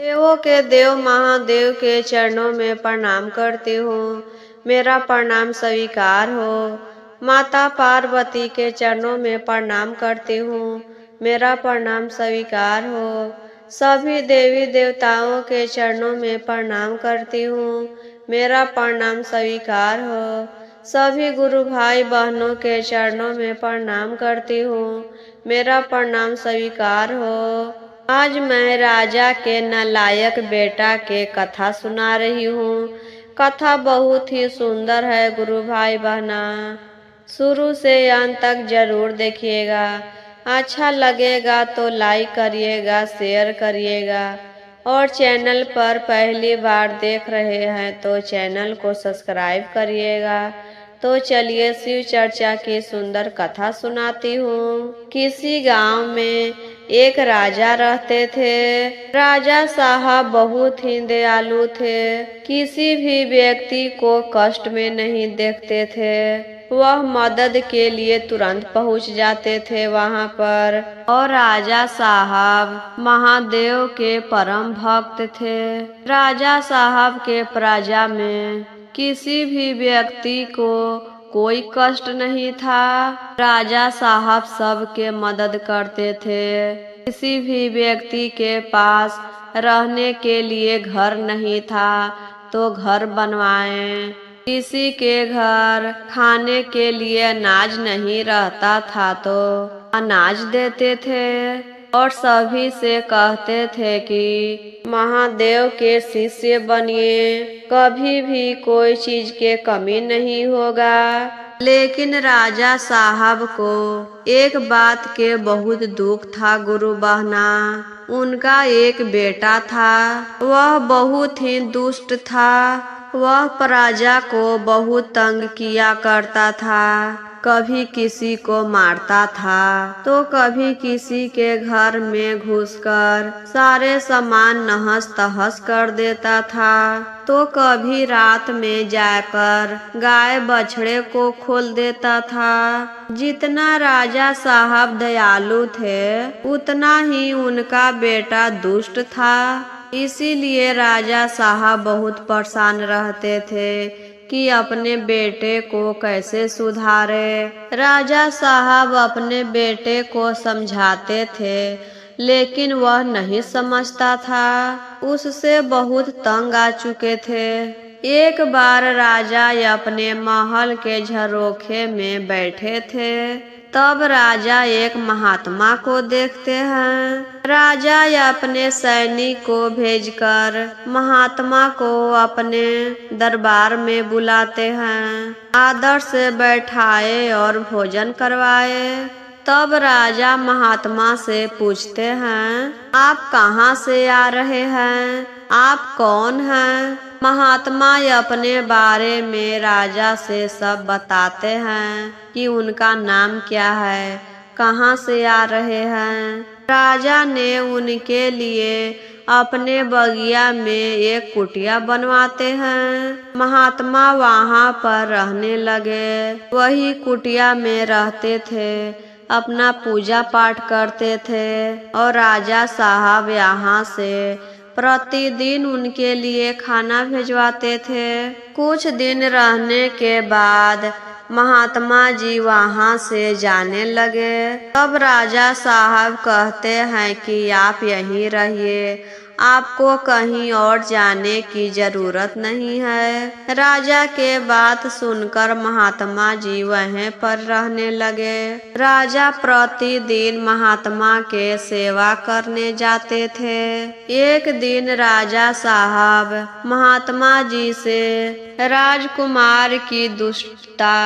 देवों के देव महादेव के चरणों में प्रणाम करती हूँ। मेरा प्रणाम स्वीकार हो। माता पार्वती के चरणों में प्रणाम करती हूँ। मेरा प्रणाम स्वीकार हो। सभी देवी देवताओं के चरणों में प्रणाम करती हूँ। मेरा प्रणाम स्वीकार हो। सभी गुरु भाई बहनों के चरणों में प्रणाम करती हूँ। मेरा प्रणाम स्वीकार हो। आज मैं राजा के नालायक बेटा के कथा सुना रही हूँ। कथा बहुत ही सुंदर है गुरु भाई बहना, शुरू से अंत तक जरूर देखिएगा। अच्छा लगेगा तो लाइक करिएगा, शेयर करिएगा और चैनल पर पहली बार देख रहे हैं तो चैनल को सब्सक्राइब करिएगा। तो चलिए शिव चर्चा की सुंदर कथा सुनाती हूँ। किसी गांव में एक राजा रहते थे। राजा साहब बहुत ही दयालु थे। किसी भी व्यक्ति को कष्ट में नहीं देखते थे। वह मदद के लिए तुरंत पहुंच जाते थे वहां पर। और राजा साहब महादेव के परम भक्त थे। राजा साहब के प्रजा में किसी भी व्यक्ति को कोई कष्ट नहीं था। राजा साहब सबके मदद करते थे। किसी भी व्यक्ति के पास रहने के लिए घर नहीं था तो घर बनवाए। किसी के घर खाने के लिए अनाज नहीं रहता था तो अनाज देते थे। और सभी से कहते थे कि महादेव के शिष्य बनिए, कभी भी कोई चीज के कमी नहीं होगा। लेकिन राजा साहब को एक बात के बहुत दुख था गुरु बहना। उनका एक बेटा था, वह बहुत ही दुष्ट था। वह प्रजा को बहुत तंग किया करता था। कभी किसी को मारता था तो कभी किसी के घर में घुसकर सारे सामान नहस तहस कर देता था। तो कभी रात में जाकर गाय बछड़े को खोल देता था। जितना राजा साहब दयालु थे उतना ही उनका बेटा दुष्ट था। इसीलिए राजा साहब बहुत परेशान रहते थे कि अपने बेटे को कैसे सुधारे। राजा साहब अपने बेटे को समझाते थे लेकिन वह नहीं समझता था। उससे बहुत तंग आ चुके थे। एक बार राजा अपने महल के झरोखे में बैठे थे। तब राजा एक महात्मा को देखते हैं। राजा अपने सैनिक को भेजकर महात्मा को अपने दरबार में बुलाते हैं। आदर से बैठाए और भोजन करवाए। तब राजा महात्मा से पूछते हैं, आप कहाँ से आ रहे हैं? आप कौन हैं? महात्मा अपने बारे में राजा से सब बताते हैं कि उनका नाम क्या है, कहाँ से आ रहे हैं। राजा ने उनके लिए अपने बगिया में एक कुटिया बनवाते हैं। महात्मा वहाँ पर रहने लगे। वही कुटिया में रहते थे, अपना पूजा पाठ करते थे और राजा साहब यहाँ से प्रतिदिन उनके लिए खाना भिजवाते थे। कुछ दिन रहने के बाद महात्मा जी वहाँ से जाने लगे। तब राजा साहब कहते हैं कि आप यहीं रहिए, आपको कहीं और जाने की जरूरत नहीं है। राजा के बात सुनकर महात्मा जी वहीं पर रहने लगे। राजा प्रतिदिन महात्मा के सेवा करने जाते थे। एक दिन राजा साहब महात्मा जी से राजकुमार की दुष्टता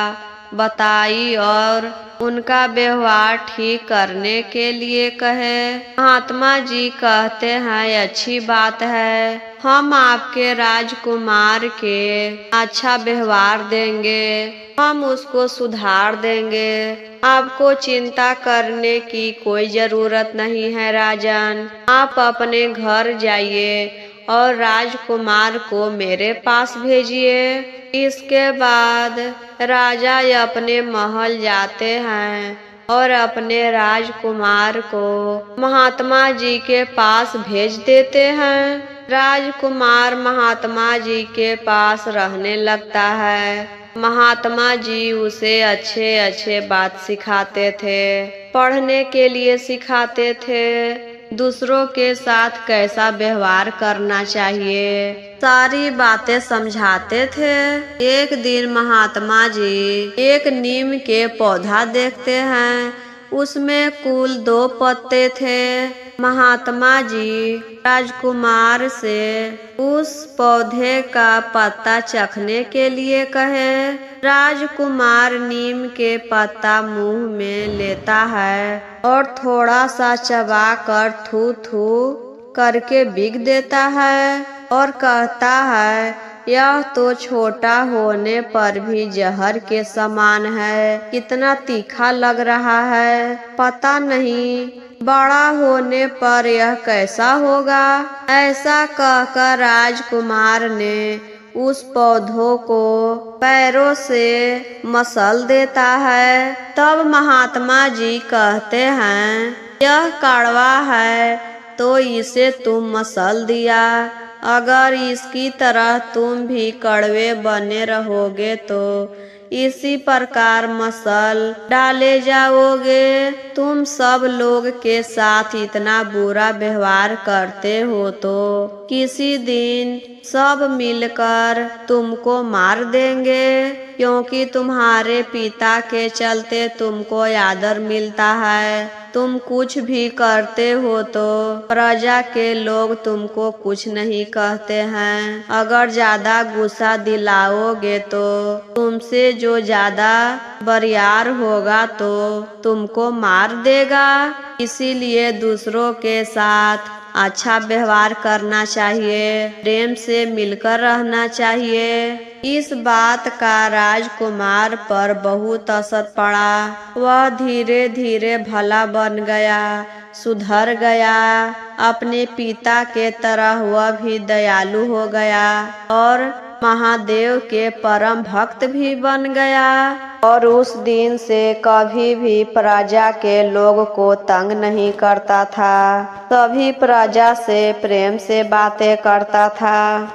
बताई और उनका व्यवहार ठीक करने के लिए कहे। महात्मा जी कहते हैं, अच्छी बात है, हम आपके राजकुमार के अच्छा व्यवहार देंगे, हम उसको सुधार देंगे। आपको चिंता करने की कोई जरूरत नहीं है राजन। आप अपने घर जाइए और राजकुमार को मेरे पास भेजिए। इसके बाद राजा अपने महल जाते हैं और अपने राजकुमार को महात्मा जी के पास भेज देते हैं। राजकुमार महात्मा जी के पास रहने लगता है। महात्मा जी उसे अच्छे अच्छे बात सिखाते थे, पढ़ने के लिए सिखाते थे, दूसरों के साथ कैसा व्यवहार करना चाहिए, सारी बातें समझाते थे। एक दिन महात्मा जी एक नीम के पौधा देखते हैं, उसमें कुल 2 पत्ते थे। महात्मा जी राजकुमार से उस पौधे का पत्ता चखने के लिए कहे। राजकुमार नीम के पत्ता मुंह में लेता है और थोड़ा सा चबा कर थू थू करके बिग देता है और कहता है, यह तो छोटा होने पर भी जहर के समान है, कितना तीखा लग रहा है, पता नहीं बड़ा होने पर यह कैसा होगा। ऐसा कहकर राजकुमार ने उस पौधों को पैरों से मसल देता है। तब महात्मा जी कहते हैं, यह कड़वा है तो इसे तुम मसल दिया, अगर इसकी तरह तुम भी कड़वे बने रहोगे तो इसी प्रकार मसल डाले जाओगे। तुम सब लोग के साथ इतना बुरा व्यवहार करते हो तो किसी दिन सब मिलकर तुमको मार देंगे, क्योंकि तुम्हारे पिता के चलते तुमको आदर मिलता है। तुम कुछ भी करते हो तो प्रजा के लोग तुमको कुछ नहीं कहते हैं। अगर ज्यादा गुस्सा दिलाओगे तो तुमसे जो ज्यादा बरियार होगा तो तुमको मार देगा। इसीलिए दूसरों के साथ अच्छा व्यवहार करना चाहिए, प्रेम से मिलकर रहना चाहिए। इस बात का राजकुमार पर बहुत असर पड़ा। वह धीरे धीरे भला बन गया, सुधर गया, अपने पिता के तरह वह भी दयालु हो गया और महादेव के परम भक्त भी बन गया। और उस दिन से कभी भी प्रजा के लोग को तंग नहीं करता था, सभी प्रजा से प्रेम से बातें करता था।